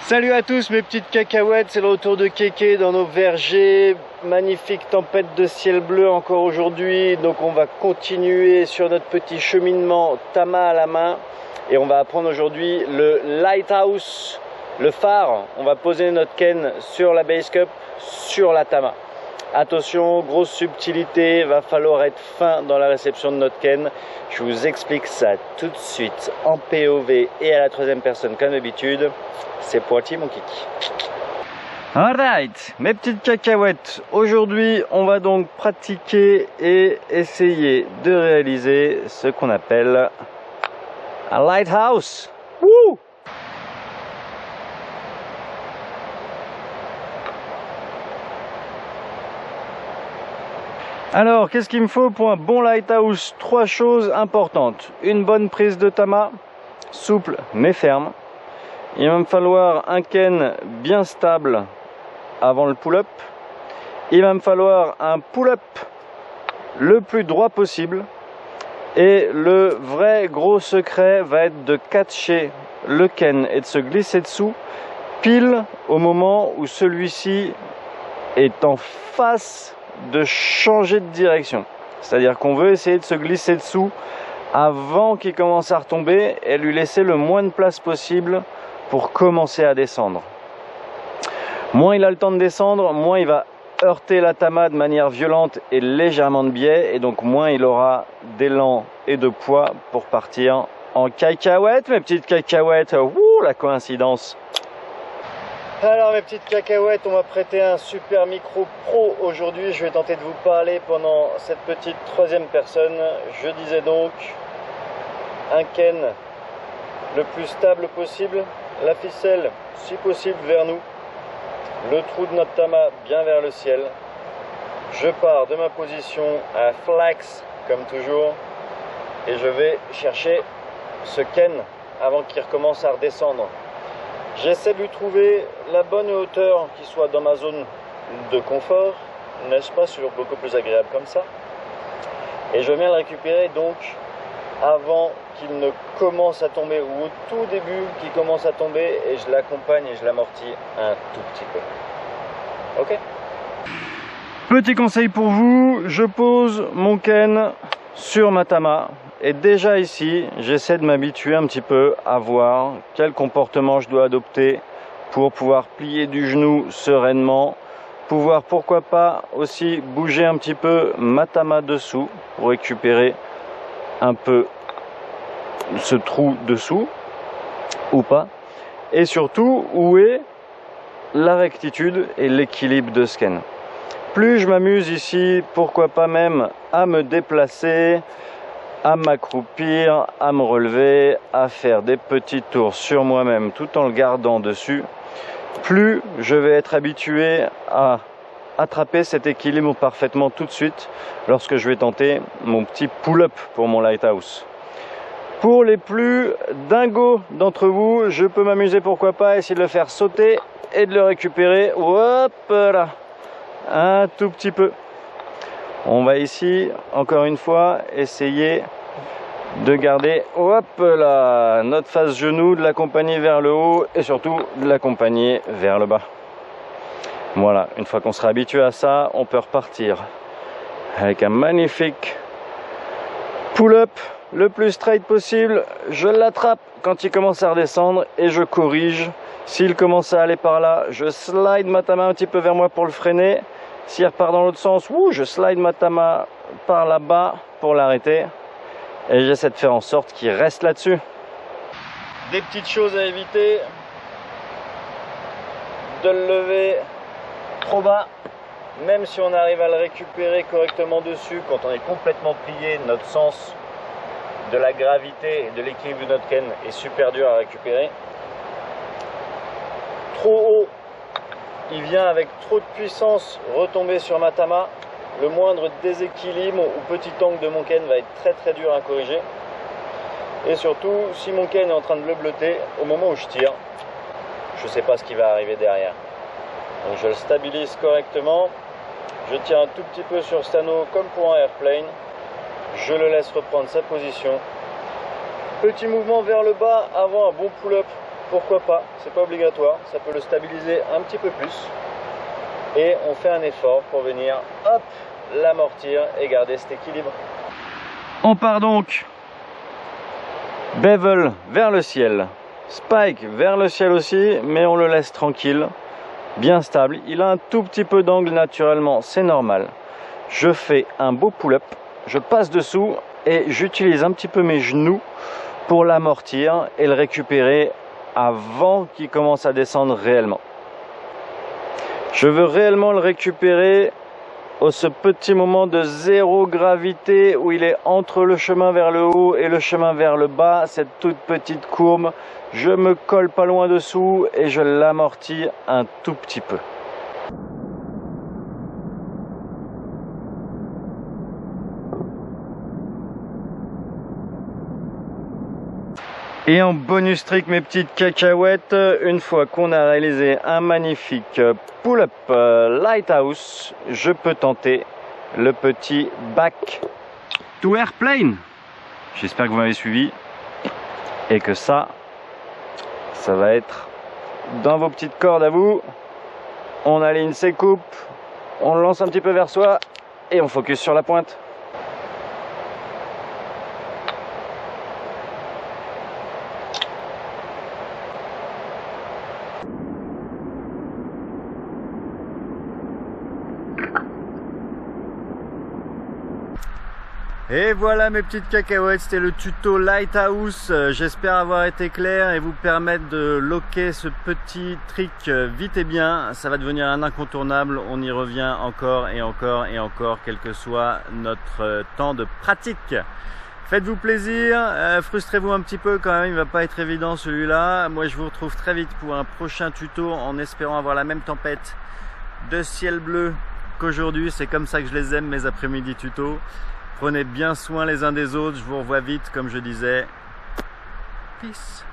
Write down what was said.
Salut à tous mes petites cacahuètes, c'est le retour de Kéké dans nos vergers. Magnifique tempête de ciel bleu encore aujourd'hui. Donc on va continuer sur notre petit cheminement Tama à la main. Et on va apprendre aujourd'hui le lighthouse, le phare. On va poser notre Ken sur la base cup, sur la Tama. Attention, grosse subtilité, va falloir être fin dans la réception de notre Ken. Je vous explique ça tout de suite en POV et à la troisième personne comme d'habitude. C'est parti mon kiki. Alright, mes petites cacahuètes. Aujourd'hui, on va donc pratiquer et essayer de réaliser ce qu'on appelle un lighthouse. Wouh! Alors, qu'est-ce qu'il me faut pour un bon lighthouse? Trois choses importantes. Une bonne prise de Tama, souple mais ferme. Il va me falloir un Ken bien stable avant le pull-up. Il va me falloir un pull-up le plus droit possible. Et le vrai gros secret va être de catcher le Ken et de se glisser dessous pile au moment où celui-ci est en face de changer de direction. C'est-à-dire qu'on veut essayer de se glisser dessous avant qu'il commence à retomber et lui laisser le moins de place possible pour commencer à descendre. Moins il a le temps de descendre, moins il va heurter la Tama de manière violente et légèrement de biais, et donc moins il aura d'élan et de poids pour partir en cacahuète, mes petites cacahuètes. Ouh, la coïncidence. Alors mes petites cacahuètes, on m'a prêté un super micro pro aujourd'hui. Je vais tenter de vous parler pendant cette petite troisième personne. Je disais donc un Ken le plus stable possible, la ficelle si possible vers nous, le trou de notre Tama bien vers le ciel. Je pars de ma position à flex comme toujours et je vais chercher ce Ken avant qu'il recommence à redescendre. J'essaie de lui trouver la bonne hauteur qui soit dans ma zone de confort, n'est-ce pas, sur beaucoup plus agréable comme ça. Et je viens le récupérer donc avant qu'il ne commence à tomber, ou au tout début qu'il commence à tomber, et je l'accompagne et je l'amortis un tout petit peu. Ok? Petit conseil pour vous, je pose mon Ken sur ma Tama. Et déjà ici, j'essaie de m'habituer un petit peu à voir quel comportement je dois adopter pour pouvoir plier du genou sereinement, pouvoir pourquoi pas aussi bouger un petit peu ma Tama dessous pour récupérer un peu ce trou dessous ou pas, et surtout où est la rectitude et l'équilibre de ce Ken. Plus je m'amuse ici, pourquoi pas même à me déplacer, à m'accroupir, à me relever, à faire des petits tours sur moi-même tout en le gardant dessus, plus je vais être habitué à attraper cet équilibre parfaitement tout de suite lorsque je vais tenter mon petit pull-up pour mon lighthouse. Pour les plus dingos d'entre vous, je peux m'amuser pourquoi pas à essayer de le faire sauter et de le récupérer, hop là, un tout petit peu. On va ici, encore une fois, essayer de garder, hop là, notre face genou, de l'accompagner vers le haut et surtout de l'accompagner vers le bas. Voilà, une fois qu'on sera habitué à ça, on peut repartir avec un magnifique pull-up le plus straight possible. Je l'attrape quand il commence à redescendre et je corrige. S'il commence à aller par là, je slide ma Tama un petit peu vers moi pour le freiner. S'il repart dans l'autre sens, je slide ma Tama par là-bas pour l'arrêter. Et j'essaie de faire en sorte qu'il reste là-dessus. Des petites choses à éviter. De le lever trop bas. Même si on arrive à le récupérer correctement dessus, quand on est complètement plié, notre sens de la gravité et de l'équilibre de notre Ken est super dur à récupérer. Trop haut, il vient avec trop de puissance retomber sur ma Tama. Le moindre déséquilibre ou petit angle de mon Ken va être très dur à corriger. Et surtout, si mon Ken est en train de bleuter, au moment où je tire, je ne sais pas ce qui va arriver derrière. Donc je le stabilise correctement. Je tiens un tout petit peu sur cet anneau comme pour un airplane. Je le laisse reprendre sa position. Petit mouvement vers le bas avant un bon pull-up pourquoi pas, c'est pas obligatoire, ça peut le stabiliser un petit peu plus. Et on fait un effort pour venir, hop, l'amortir et garder cet équilibre. On part donc bevel vers le ciel, spike vers le ciel aussi, mais on le laisse tranquille, bien stable. Il a un tout petit peu d'angle naturellement, c'est normal. Je fais un beau pull-up, je passe dessous et j'utilise un petit peu mes genoux pour l'amortir et le récupérer avant qu'il commence à descendre réellement. Je veux réellement le récupérer au ce petit moment de zéro gravité où il est entre le chemin vers le haut et le chemin vers le bas, cette toute petite courbe. Je me colle pas loin dessous et je l'amortis un tout petit peu. Et en bonus trick, mes petites cacahuètes, une fois qu'on a réalisé un magnifique pull-up lighthouse, je peux tenter le petit back to airplane. J'espère que vous m'avez suivi et que ça va être dans vos petites cordes à vous. On aligne ses coupes, on le lance un petit peu vers soi et on focus sur la pointe. Et voilà mes petites cacahuètes, c'était le tuto Lighthouse. J'espère avoir été clair et vous permettre de loquer ce petit trick vite et bien. Ça va devenir un incontournable, on y revient encore et encore et encore, quel que soit notre temps de pratique. Faites-vous plaisir, frustrez-vous un petit peu quand même, il va pas être évident celui-là. Moi je vous retrouve très vite pour un prochain tuto en espérant avoir la même tempête de ciel bleu qu'aujourd'hui. C'est comme ça que je les aime, mes après-midi tutos. Prenez bien soin les uns des autres, je vous revois vite comme je disais. Peace.